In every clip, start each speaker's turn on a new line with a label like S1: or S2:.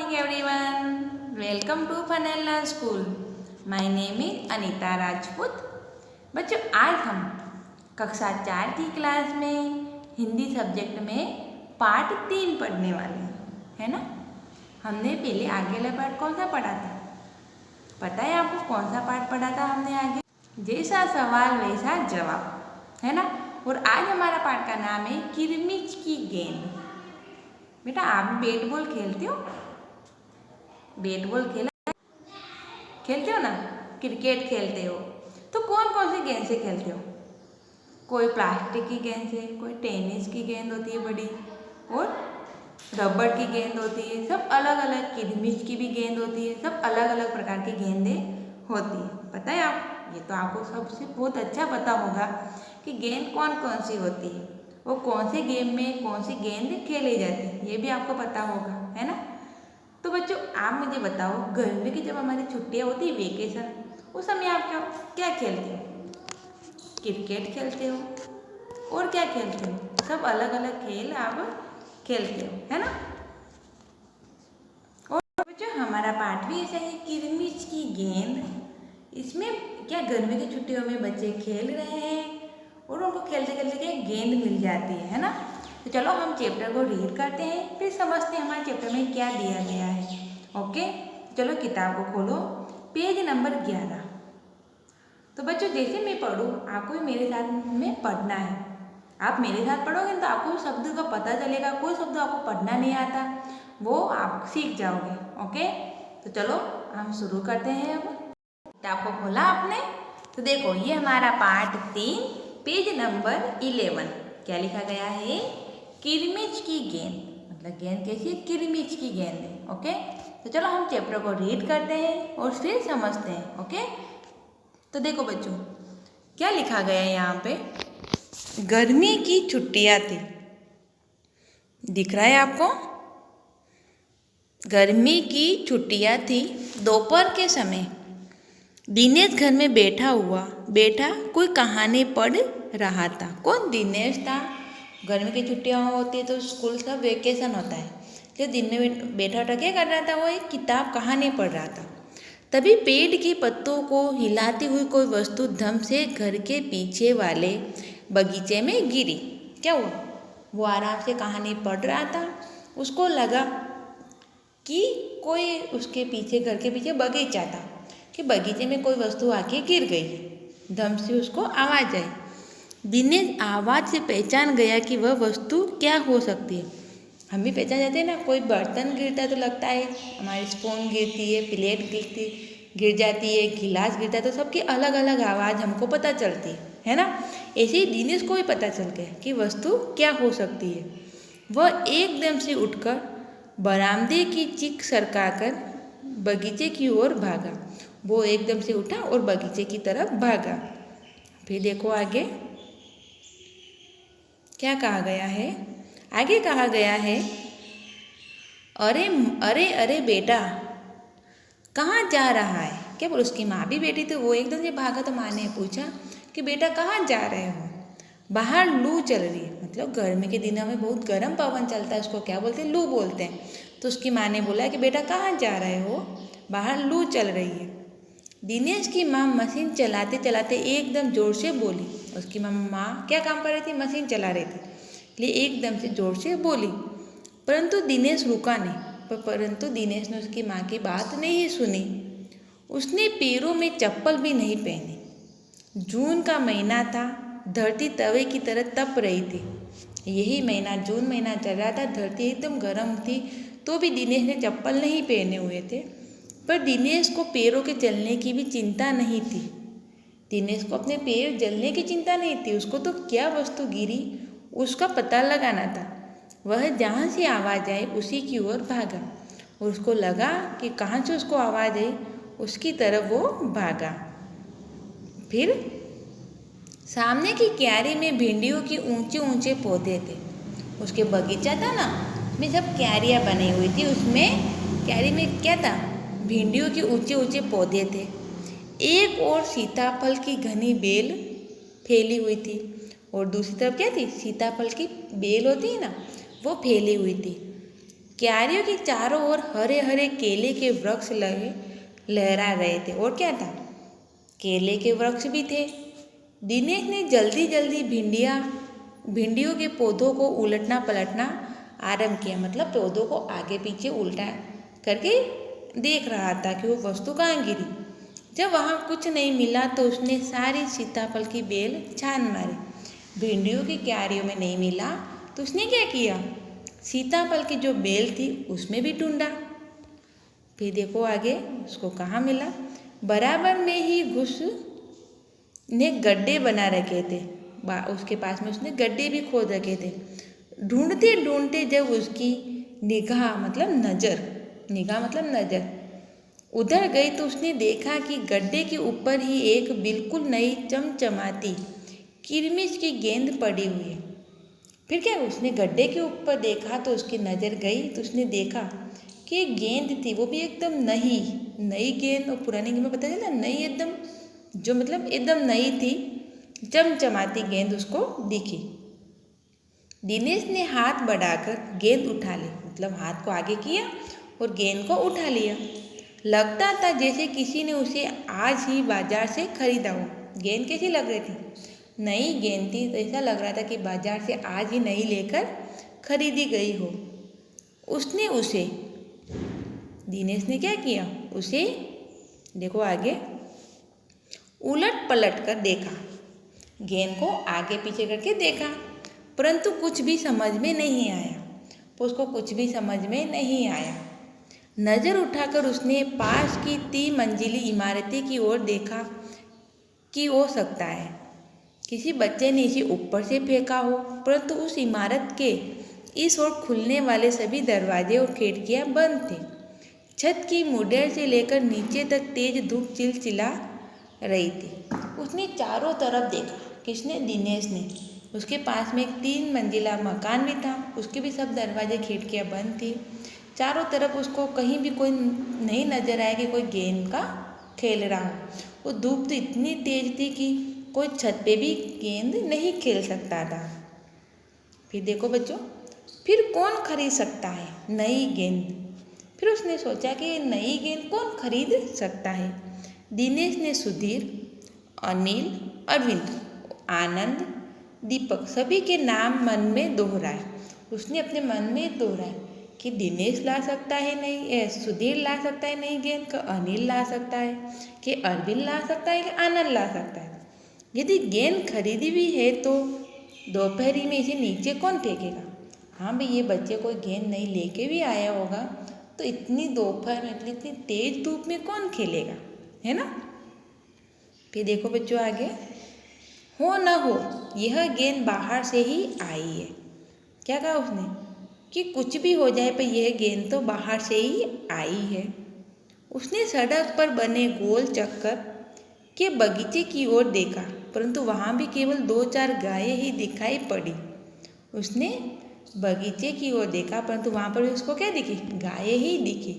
S1: morning everyone. Welcome to Fanella School. My name is Anita Rajput. बच्चों आज हम कक्षा 4 की क्लास में हिंदी सब्जेक्ट में पाठ 3 पढ़ने वाले हैं, है ना। हमने पहले आगे वाला पाठ कौन सा पढ़ा था? पता है आपको कौन सा पाठ पढ़ा था हमने आगे? जैसा सवाल वैसा जवाब, है ना। और आज हमारा पाठ का नाम है किरमिच की गेंद। बेटा आप बैट बॉल खेलते हो? बैट बॉल खेलते हो ना, क्रिकेट खेलते हो तो कौन कौन सी गेंद से खेलते हो? कोई प्लास्टिक की गेंद से, कोई टेनिस की गेंद होती है बड़ी, और रबड़ की गेंद होती है। सब अलग अलग, किरमिच की भी गेंद होती है। सब अलग अलग प्रकार की गेंदें होती है। पता है आप, ये तो आपको सबसे बहुत अच्छा पता होगा कि गेंद कौन कौन सी होती है, वो कौन से गेम में कौन सी गेंद खेली जाती है, ये भी आपको पता होगा, है ना। तो बच्चों आप मुझे बताओ, गर्मी की जब हमारी छुट्टियाँ होती है, वेकेशन, उस समय आप क्या क्या खेलते हो? क्रिकेट खेलते हो और क्या खेलते हो? सब अलग अलग खेल आप खेलते हो, है ना। और बच्चों हमारा पाठ भी ऐसा है, किरमिच की गेंद। इसमें क्या गर्मी की छुट्टियों में बच्चे खेल रहे हैं और उनको खेलते खेलते क्या गेंद मिल जाती है ना। तो चलो हम चैप्टर को रीड करते हैं, फिर समझते हैं हमारे चैप्टर में क्या दिया गया है। ओके, चलो किताब को खोलो, पेज नंबर 11। तो बच्चों जैसे मैं पढ़ूँ आपको भी मेरे साथ में पढ़ना है। आप मेरे साथ पढ़ोगे तो आपको शब्द का पता चलेगा। कोई शब्द आपको पढ़ना नहीं आता वो आप सीख जाओगे। ओके, तो चलो हम शुरू करते हैं। अब किताब को खोला आपने तो देखो ये हमारा पाठ 3 पेज नंबर 11। क्या लिखा गया है? किरमिच की गेंद। मतलब गेंद कैसी है? किरमिच की गेंद है। ओके, तो चलो हम चैप्टर को रीड करते हैं और फिर समझते हैं। ओके, तो देखो बच्चों क्या लिखा गया है यहाँ पे। गर्मी की छुट्टियाँ थी, दिख रहा है आपको? गर्मी की छुट्टियाँ थी। दोपहर के समय दिनेश घर में बैठा कोई कहानी पढ़ रहा था। कौन? दिनेश था। गर्मी की छुट्टियाँ होती है तो स्कूल सब वेकेशन होता है, तो दिन में बैठा क्या कर रहा था? वो एक किताब कहानी पढ़ रहा था। तभी पेड़ के पत्तों को हिलाती हुई कोई वस्तु धम से घर के पीछे वाले बगीचे में गिरी। क्या हुआ? वो आराम से कहानी पढ़ रहा था, उसको लगा कि कोई उसके पीछे, घर के पीछे बगीचा था, कि बगीचे में कोई वस्तु आके गिर गई। धम से उसको आवाज़ आई। दिनेश आवाज़ से पहचान गया कि वह वस्तु क्या हो सकती है। हम भी पहचान जाते हैं ना, कोई बर्तन गिरता है तो लगता है हमारी स्पून गिरती है, प्लेट गिर जाती है, गिलास गिरता है, तो सबकी अलग अलग आवाज़ हमको पता चलती है ना। ऐसे ही दिनेश को भी पता चल गया कि वस्तु क्या हो सकती है। वह एकदम से उठकर बरामदे की चीख सरकाकर बगीचे की ओर भागा। वो एकदम से उठा और बगीचे की तरफ भागा। फिर देखो आगे क्या कहा गया है। आगे कहा गया है, अरे अरे अरे बेटा कहाँ जा रहा है? क्या बोल, उसकी माँ भी बेटी तो वो एकदम से भागा। तो माँ ने पूछा कि बेटा कहाँ जा रहे हो? बाहर लू चल रही है। मतलब गर्मी के दिनों में बहुत गर्म पवन चलता है, उसको क्या बोलते हैं? लू बोलते हैं। तो उसकी माँ ने बोला कि बेटा कहाँ जा रहे हो? बाहर लू चल रही है। दिनेश की माँ मशीन चलाते चलाते एकदम ज़ोर से बोली। उसकी माँ क्या काम कर रही थी? मशीन चला रही थी, इसलिए एकदम से ज़ोर से बोली। परंतु दिनेश रुका नहीं। परंतु दिनेश ने उसकी माँ की बात नहीं सुनी। उसने पैरों में चप्पल भी नहीं पहनी। जून का महीना था, धरती तवे की तरह तप रही थी। यही महीना, जून महीना चल रहा था, धरती एकदम गर्म थी, तो भी दिनेश ने चप्पल नहीं पहने हुए थे। पर दिनेश को पैरों के जलने की भी चिंता नहीं थी। दिनेश को अपने पैर जलने की चिंता नहीं थी। उसको तो क्या वस्तु गिरी उसका पता लगाना था। वह जहाँ से आवाज़ आई उसी की ओर भागा और उसको लगा कि कहाँ से उसको आवाज़ आई, उसकी तरफ वो भागा। फिर सामने की क्यारी में भिंडियों के ऊंचे ऊंचे पौधे थे। उसके बगीचा था ना, उसमें सब क्यारियाँ बनी हुई थी। उसमें क्यारी में क्या था? भिंडियों के ऊंचे ऊंचे पौधे थे। एक और सीताफल की घनी बेल फैली हुई थी और दूसरी तरफ क्या थी? सीताफल की बेल होती है ना, वो फैली हुई थी। क्यारियों के चारों ओर हरे हरे केले के वृक्ष लगे लहरा रहे थे। और क्या था? केले के वृक्ष भी थे। दिनेश ने जल्दी जल्दी भिंडियों के पौधों को उलटना पलटना आरंभ किया। मतलब पौधों को आगे पीछे उल्टा करके देख रहा था कि वो वस्तु कहाँ गिरी। जब वहाँ कुछ नहीं मिला तो उसने सारी सीताफल की बेल छान मारी। भिंडियों की क्यारियों में नहीं मिला तो उसने क्या किया, सीताफल की जो बेल थी उसमें भी ढूंढा। फिर देखो आगे उसको कहाँ मिला, बराबर में ही घुस ने गड्ढे बना रखे थे। उसके पास में उसने गड्ढे भी खोद रखे थे। ढूंढते ढूंढते जब उसकी निगाह मतलब नज़र उधर गई तो उसने देखा कि गड्ढे के ऊपर ही एक बिल्कुल नई चमचमाती किरमिश की गेंद पड़ी हुई है। फिर क्या, उसने गड्ढे के ऊपर देखा तो उसकी नज़र गई तो उसने देखा कि एक गेंद थी, वो भी एकदम नई गेंद। और पुरानी गेंद में पता चला नई एकदम, जो मतलब एकदम नई थी, चमचमाती गेंद उसको दिखी। दिनेश ने हाथ बढ़ाकर गेंद उठा ली। मतलब हाथ को आगे किया और गेंद को उठा लिया। लगता था जैसे किसी ने उसे आज ही बाजार से खरीदा हो। गेंद कैसी लग रही थी, नई गेंद थी, तो ऐसा लग रहा था कि बाजार से आज ही नई लेकर खरीदी गई हो। दिनेश ने क्या किया, उसे देखो आगे उलट पलट कर देखा, गेंद को आगे पीछे करके देखा, परंतु कुछ भी समझ में नहीं आया। नज़र उठाकर उसने पास की 3 मंजिली इमारतें की ओर देखा कि हो सकता है किसी बच्चे ने इसे ऊपर से फेंका हो, परंतु उस इमारत के इस ओर खुलने वाले सभी दरवाजे और खिड़कियां बंद थे। छत की मुंडेर से लेकर नीचे तक तेज धूप चिलचिला रही थी। उसने चारों तरफ देखा। किसने? दिनेश ने। उसके पास में एक 3 मंजिला मकान भी था, उसके भी सब दरवाजे खिड़कियां बंद थी। चारों तरफ उसको कहीं भी कोई नहीं नजर आया कि कोई गेंद का खेल रहा हो। वो धूप तो इतनी तेज थी कि कोई छत पे भी गेंद नहीं खेल सकता था। फिर देखो बच्चों, फिर कौन खरीद सकता है नई गेंद? फिर उसने सोचा कि नई गेंद कौन खरीद सकता है। दिनेश ने सुधीर, अनिल, अरविंद, आनंद, दीपक सभी के नाम मन में दोहराए। उसने अपने मन में दोहराए कि दिनेश ला सकता है नहीं, सुधीर ला सकता है नई गेंद का, अनिल ला सकता है, कि अरविंद ला सकता है, कि आनंद ला सकता है। यदि गेंद खरीदी भी है तो दोपहरी में इसे नीचे कौन फेंकेगा? हाँ भाई, ये बच्चे कोई गेंद नहीं लेके भी आया होगा, तो इतनी दोपहर में इतनी तेज धूप में कौन खेलेगा, है ना। फिर देखो बच्चों आगे, हो न हो यह गेंद बाहर से ही आई है। क्या कहा उसने कि कुछ भी हो जाए पर यह गेंद तो बाहर से ही आई है। उसने सड़क पर बने गोल चक्कर के बगीचे की ओर देखा, परंतु वहाँ भी केवल 2-4 गायें ही दिखाई पड़ी। उसने बगीचे की ओर देखा, परंतु वहाँ पर भी उसको क्या दिखी? गायें ही दिखी,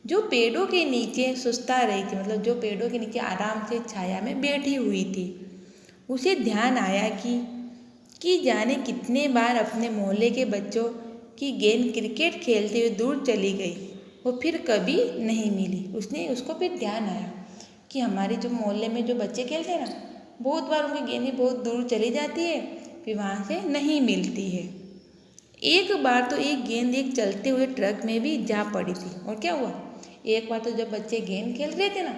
S1: जो पेड़ों के नीचे सुस्ता रही थी। मतलब जो पेड़ों के नीचे आराम से छाया में बैठी हुई थी। उसे ध्यान आया कि जाने कितने बार अपने मोहल्ले के बच्चों की गेंद क्रिकेट खेलते हुए दूर चली गई, वो फिर कभी नहीं मिली। उसको फिर ध्यान आया कि हमारे जो मोहल्ले में जो बच्चे खेलते हैं ना, बहुत बार उनकी गेंदें बहुत दूर चली जाती है, फिर वहाँ से नहीं मिलती है। एक बार तो एक गेंद एक चलते हुए ट्रक में भी जा पड़ी थी। और क्या हुआ, एक बार तो जब बच्चे गेंद खेल रहे थे ना,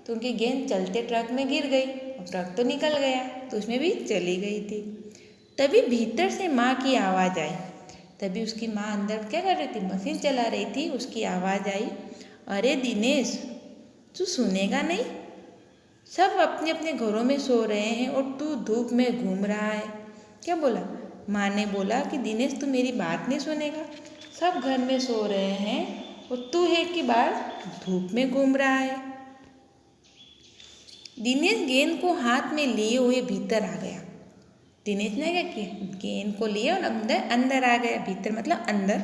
S1: तो उनकी गेंद चलते ट्रक में गिर गई और ट्रक तो निकल गया, तो उसमें भी चली गई थी। तभी भीतर से माँ की आवाज़ आई। तभी उसकी माँ अंदर क्या कर रही थी? मशीन चला रही थी। उसकी आवाज़ आई, अरे दिनेश, तू सुनेगा नहीं? सब अपने अपने घरों में सो रहे हैं और तू धूप में घूम रहा है। क्या बोला? माँ ने बोला कि दिनेश, तू मेरी बात नहीं सुनेगा? सब घर में सो रहे हैं और तू है कि बार धूप में घूम रहा है। दिनेश गेंद को हाथ में लिए हुए भीतर आ गया। दिनेश ने क्या किया? गेंद को लिया और अंदर आ गया। भीतर मतलब अंदर।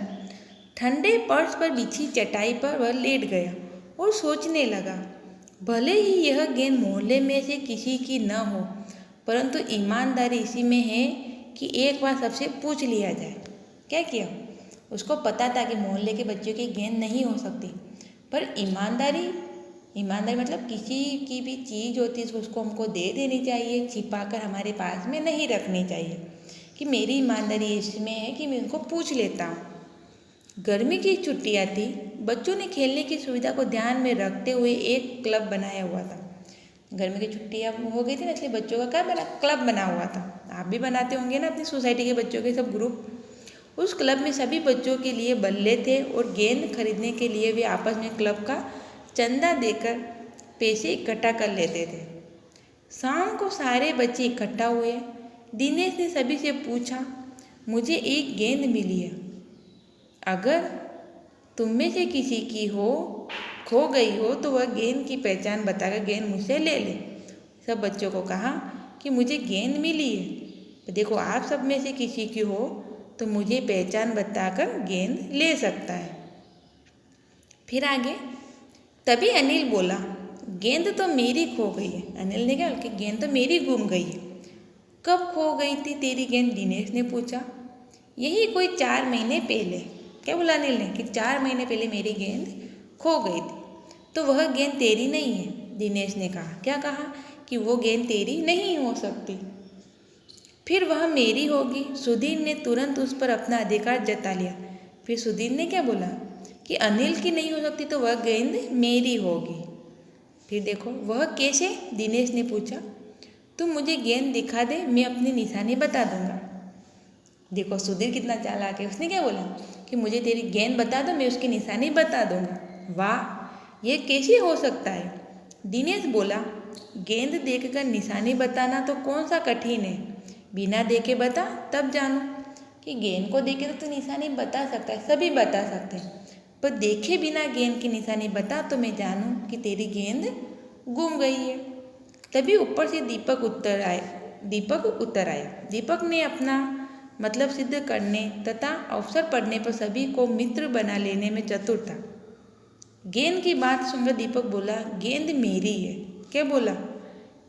S1: ठंडे फर्श पर बिछी चटाई पर वह लेट गया और सोचने लगा, भले ही यह गेंद मोहल्ले में से किसी की न हो, परंतु ईमानदारी इसी में है कि एक बार सबसे पूछ लिया जाए। क्या किया? उसको पता था कि मोहल्ले के बच्चों की गेंद नहीं हो सकती, पर ईमानदारी मतलब किसी की भी चीज़ होती है उसको हमको दे देनी चाहिए, छिपा कर हमारे पास में नहीं रखनी चाहिए। कि मेरी ईमानदारी इसमें है कि मैं उनको पूछ लेता हूँ। गर्मी की छुट्टियाँ थी, बच्चों ने खेलने की सुविधा को ध्यान में रखते हुए एक क्लब बनाया हुआ था। गर्मी की छुट्टियाँ हो गई थी ना, इसलिए बच्चों का क्या बना, क्लब बना हुआ था। आप भी बनाते होंगे ना अपनी सोसाइटी के बच्चों के सब ग्रुप। उस क्लब में सभी बच्चों के लिए बल्ले थे और गेंद खरीदने के लिए वे आपस में क्लब का चंदा देकर पैसे इकट्ठा कर लेते थे। शाम को सारे बच्चे इकट्ठा हुए। दिनेश ने सभी से पूछा, मुझे एक गेंद मिली है, अगर तुम में से किसी की खो गई हो तो वह गेंद की पहचान बताकर गेंद मुझसे ले ले। सब बच्चों को कहा कि मुझे गेंद मिली है, तो देखो आप सब में से किसी की हो तो मुझे पहचान बताकर गेंद ले सकता है। फिर आगे, तभी अनिल बोला, गेंद तो मेरी खो गई है। अनिल ने कहा कि गेंद तो मेरी गुम गई है। कब खो गई थी तेरी गेंद? दिनेश ने पूछा। यही कोई 4 महीने पहले। क्या बोला अनिल ने? कि 4 महीने पहले मेरी गेंद खो गई थी। तो वह गेंद तेरी नहीं है, दिनेश ने कहा। क्या कहा? कि वो गेंद तेरी नहीं हो सकती। फिर वह मेरी होगी। सुधीर ने तुरंत उस पर अपना अधिकार जता लिया। फिर सुधीर ने क्या बोला? कि अनिल की नहीं हो सकती तो वह गेंद मेरी होगी। फिर देखो, वह कैसे? दिनेश ने पूछा। तुम मुझे गेंद दिखा दे, मैं अपनी निशानी बता दूंगा। देखो सुधीर कितना चालाक है। उसने क्या बोला? कि मुझे तेरी गेंद बता दो, मैं उसकी निशानी बता दूंगा। वाह, ये कैसे हो सकता है? दिनेश बोला, गेंद देखकर निशानी बताना तो कौन सा कठिन है। बिना देखे बता तब जानू। कि गेंद को देखे तो निशानी बता सकता है, सभी बता सकते हैं, पर देखे बिना गेंद की निशानी बता तो मैं जानूं कि तेरी गेंद गुम गई है। तभी ऊपर से दीपक उतर आए। दीपक ने अपना मतलब सिद्ध करने तथा अवसर पड़ने पर सभी को मित्र बना लेने में चतुर था। गेंद की बात सुनकर दीपक बोला, गेंद मेरी है। क्या बोला?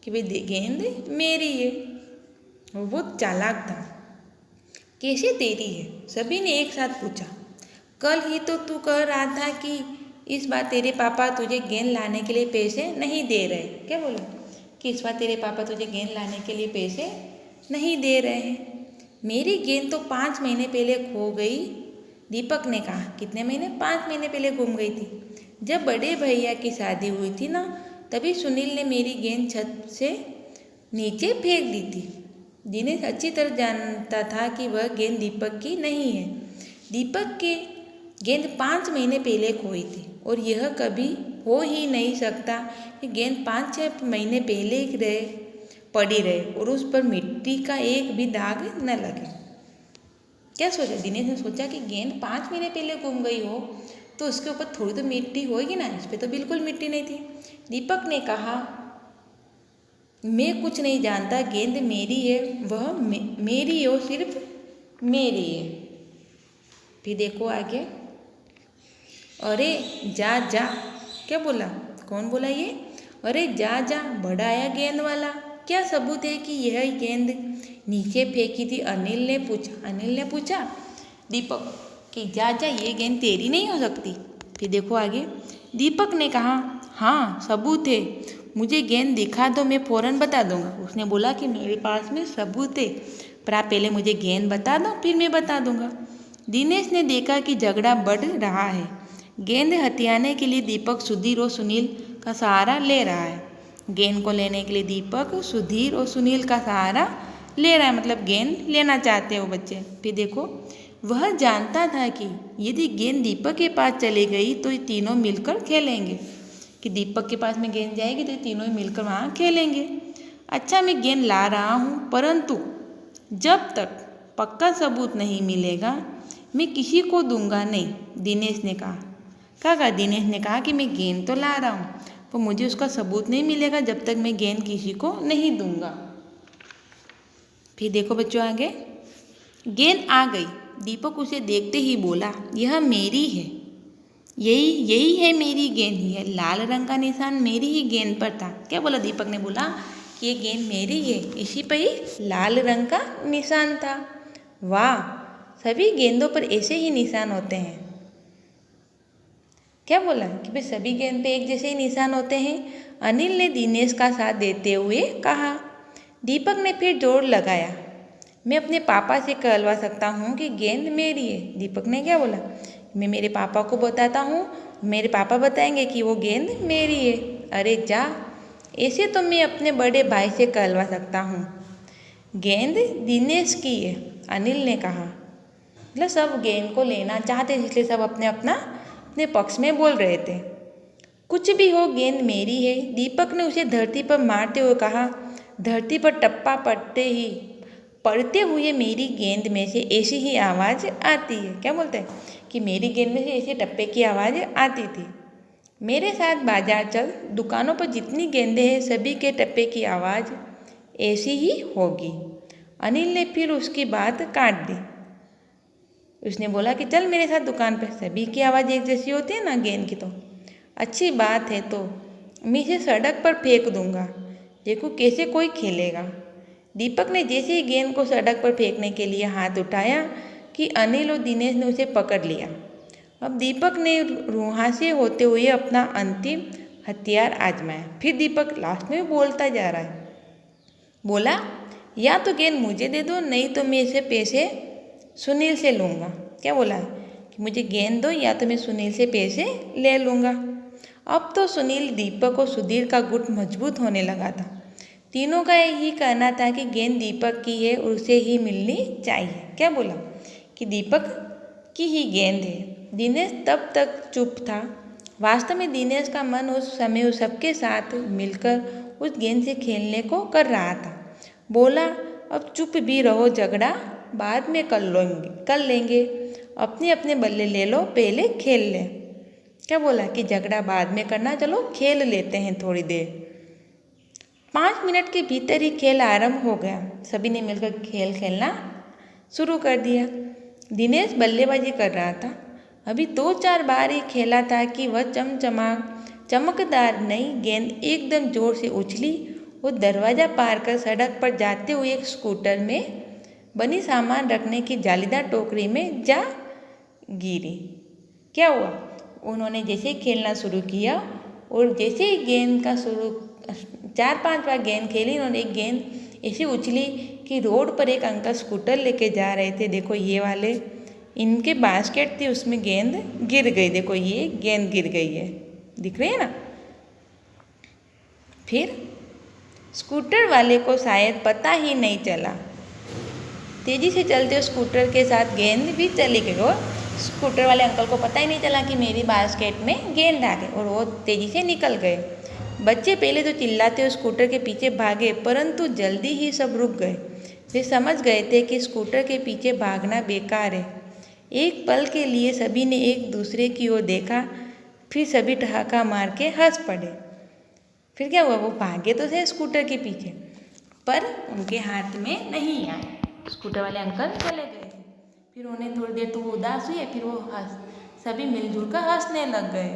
S1: कि भाई गेंद मेरी है। वो बहुत चालाक था। कैसे तेरी है? सभी ने एक साथ पूछा। कल ही तो तू कह रहा था कि इस बार तेरे पापा तुझे गेंद लाने के लिए पैसे नहीं दे रहे। क्या बोला? कि इस बार तेरे पापा तुझे गेंद लाने के लिए पैसे नहीं दे रहे हैं। मेरी गेंद तो 5 महीने पहले खो गई। दीपक ने कहा। कितने महीने? 5 महीने पहले गुम गई थी। जब बड़े भैया की शादी हुई थी ना, तभी सुनील ने मेरी गेंद छत से नीचे फेंक दी थी। दिनेश अच्छी तरह जानता था कि वह गेंद दीपक की नहीं है। दीपक की गेंद 5 महीने पहले खोई थी और यह कभी हो ही नहीं सकता कि गेंद 5-6 महीने पहले पड़ी रहे और उस पर मिट्टी का एक भी दाग न लगे। क्या सोचा? दिनेश ने सोचा कि गेंद 5 महीने पहले गुम गई हो तो उसके ऊपर थोड़ी तो मिट्टी होगी ना। इस पर तो बिल्कुल मिट्टी नहीं थी। दीपक ने कहा, मैं कुछ नहीं जानता, गेंद मेरी है, वह मेरी है और सिर्फ मेरी है। फिर देखो आगे, अरे जा जा। क्या बोला? कौन बोला ये? अरे जा जा, बड़ा आया गेंद वाला। क्या सबूत है कि यह गेंद नीचे फेंकी थी? अनिल ने पूछा दीपक कि जा जा, ये गेंद तेरी नहीं हो सकती। फिर देखो आगे, दीपक ने कहा, हाँ सबूत है, मुझे गेंद दिखा दो, मैं फौरन बता दूंगा। उसने बोला कि मेरे पास में सबूत है, पर आप पहले मुझे गेंद बता दो, फिर मैं बता दूंगा। दिनेश ने देखा कि झगड़ा बढ़ रहा है। गेंद हथियाने के लिए दीपक सुधीर और सुनील का सहारा ले रहा है। गेंद को लेने के लिए दीपक सुधीर और सुनील का सहारा ले रहा है, मतलब गेंद लेना चाहते हो बच्चे। फिर देखो, वह जानता था कि यदि गेंद दीपक के पास चली गई तो ये तीनों मिलकर खेलेंगे। कि दीपक के पास में गेंद जाएगी तो ये तीनों ही मिलकर वहाँ खेलेंगे। अच्छा, मैं गेंद ला रहा हूँ, परंतु जब तक पक्का सबूत नहीं मिलेगा मैं किसी को दूंगा नहीं, दिनेश ने कहा। दिनेश ने कहा कि मैं गेंद तो ला रहा हूँ, पर मुझे उसका सबूत नहीं मिलेगा जब तक मैं गेंद किसी को नहीं दूंगा। फिर देखो बच्चों आगे, गेंद आ गई। दीपक उसे देखते ही बोला, यह मेरी है, यही है मेरी गेंद। है लाल रंग का निशान मेरी ही गेंद पर था। क्या बोला? दीपक ने बोला कि ये गेंद मेरी है, इसी पर ही लाल रंग का निशान था। वाह, सभी गेंदों पर ऐसे ही निशान होते हैं। क्या बोला कि भाई सभी गेंद पे एक जैसे ही निशान होते हैं। अनिल ने दिनेश का साथ देते हुए कहा। दीपक ने फिर जोर लगाया। मैं अपने पापा से कहलवा सकता हूँ कि गेंद मेरी है। दीपक ने क्या बोला, मैं मेरे पापा को बताता हूँ, मेरे पापा बताएंगे कि वो गेंद मेरी है। अरे जा, ऐसे तो मैं अपने बड़े भाई से कहलवा सकता हूँ। गेंद दिनेश की है, अनिल ने कहा। मतलब सब गेंद को लेना चाहते थे, इसलिए सब अपने पक्ष में बोल रहे थे। कुछ भी हो, गेंद मेरी है, दीपक ने उसे धरती पर मारते हुए कहा। धरती पर टप्पा पड़ते हुए मेरी गेंद में से ऐसी ही आवाज़ आती है। क्या बोलते हैं कि मेरी गेंद में से ऐसे टप्पे की आवाज़ आती थी। मेरे साथ बाजार चल, दुकानों पर जितनी गेंदें हैं सभी के टप्पे की आवाज़ ऐसी ही होगी। अनिल ने फिर उसकी बात काट दी। उसने बोला कि चल मेरे साथ दुकान पर, सभी की आवाज़ एक जैसी होती है ना गेंद की। तो अच्छी बात है, तो मैं इसे सड़क पर फेंक दूंगा, देखो कैसे कोई खेलेगा। दीपक ने जैसे ही गेंद को सड़क पर फेंकने के लिए हाथ उठाया कि अनिल और दिनेश ने उसे पकड़ लिया। अब दीपक ने रुहासे होते हुए अपना अंतिम हथियार आजमाया। फिर दीपक लास्ट में बोलता जा रहा है, बोला या तो गेंद मुझे दे दो, नहीं तो मैं इसे पैसे सुनील से लूँगा। क्या बोला कि मुझे गेंद दो या तो मैं सुनील से पैसे ले लूँगा। अब तो सुनील, दीपक और सुधीर का गुट मजबूत होने लगा था। तीनों का यही कहना था कि गेंद दीपक की है और उसे ही मिलनी चाहिए। क्या बोला कि दीपक की ही गेंद है। दिनेश तब तक चुप था। वास्तव में दिनेश का मन उस समय उस सबके साथ मिलकर उस गेंद से खेलने को कर रहा था। बोला अब चुप भी रहो, झगड़ा बाद में कर लेंगे, अपने अपने बल्ले ले लो, पहले खेल लें। क्या बोला कि झगड़ा बाद में करना, चलो खेल लेते हैं थोड़ी देर। 5 मिनट के भीतर ही खेल आरंभ हो गया। सभी ने मिलकर खेल खेलना शुरू कर दिया। दिनेश बल्लेबाजी कर रहा था। अभी 2-4 बार ही खेला था कि वह चमकदार नई गेंद एकदम जोर से उछली। वो दरवाज़ा पार कर सड़क पर जाते हुए एक स्कूटर में बनी सामान रखने की जालीदार टोकरी में जा गिरी। क्या हुआ, उन्होंने जैसे ही खेलना शुरू किया और जैसे ही गेंद का 4-5 बार गेंद खेली, उन्होंने एक गेंद ऐसी उछली कि रोड पर एक अंकल स्कूटर लेके जा रहे थे। देखो ये वाले, इनके बास्केट थी, उसमें गेंद गिर गई। देखो ये गेंद गिर गई है, दिख रही है ना। फिर स्कूटर वाले को शायद पता ही नहीं चला। तेज़ी से चलते स्कूटर के साथ गेंद भी चली गई और स्कूटर वाले अंकल को पता ही नहीं चला कि मेरी बास्केट में गेंद आ गई और वो तेज़ी से निकल गए। बच्चे पहले तो चिल्लाते हुए स्कूटर के पीछे भागे, परंतु जल्दी ही सब रुक गए। वे समझ गए थे कि स्कूटर के पीछे भागना बेकार है। एक पल के लिए सभी ने एक दूसरे की ओर देखा, फिर सभी ठहाका मार के हंस पड़े। फिर क्या हुआ, वो भागे तो थे स्कूटर के पीछे, पर उनके हाथ में नहीं आए। स्कूटर वाले अंकल चले गए। फिर उन्हें थोड़ी देर तो वो उदास हुए, फिर वो सभी मिलजुल कर हंसने लग गए।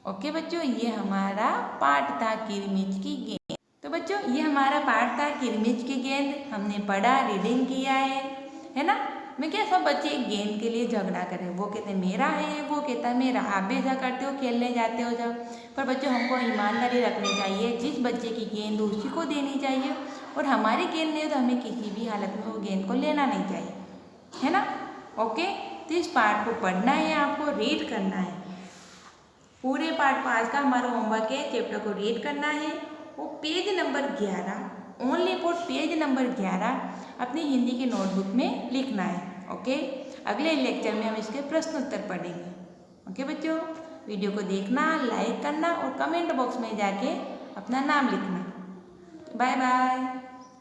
S1: ओके बच्चों, ये हमारा पाठ था किरमिच की गेंद। तो बच्चों ये हमारा पाठ था किरमिच की गेंद। हमने पढ़ा, रीडिंग किया है ना। मैं क्या, सब बच्चे एक गेंद के लिए झगड़ा करें, वो कहते हैं मेरा है, वो कहता है मेरा। आप भी ऐसा करते हो, खेलने जाते हो जब। पर बच्चों हमको ईमानदारी रखनी चाहिए, जिस बच्चे की गेंद हो उसी को देनी चाहिए, और हमारी गेंद नहीं हो तो हमें किसी भी हालत में वो गेंद को लेना नहीं चाहिए, है ना। ओके, तो इस पाठ को पढ़ना है, आपको रीड करना है। पूरे पाठ को, आज का हमारा होमवर्क है, चैप्टर को रीड करना है। वो page number 11, only for page number 11 अपनी हिंदी की नोटबुक में लिखना है। ओके, अगले लेक्चर में हम इसके प्रश्न उत्तर पढ़ेंगे। ओके बच्चों, वीडियो को देखना, लाइक करना और कमेंट बॉक्स में जाके अपना नाम लिखना। Bye bye.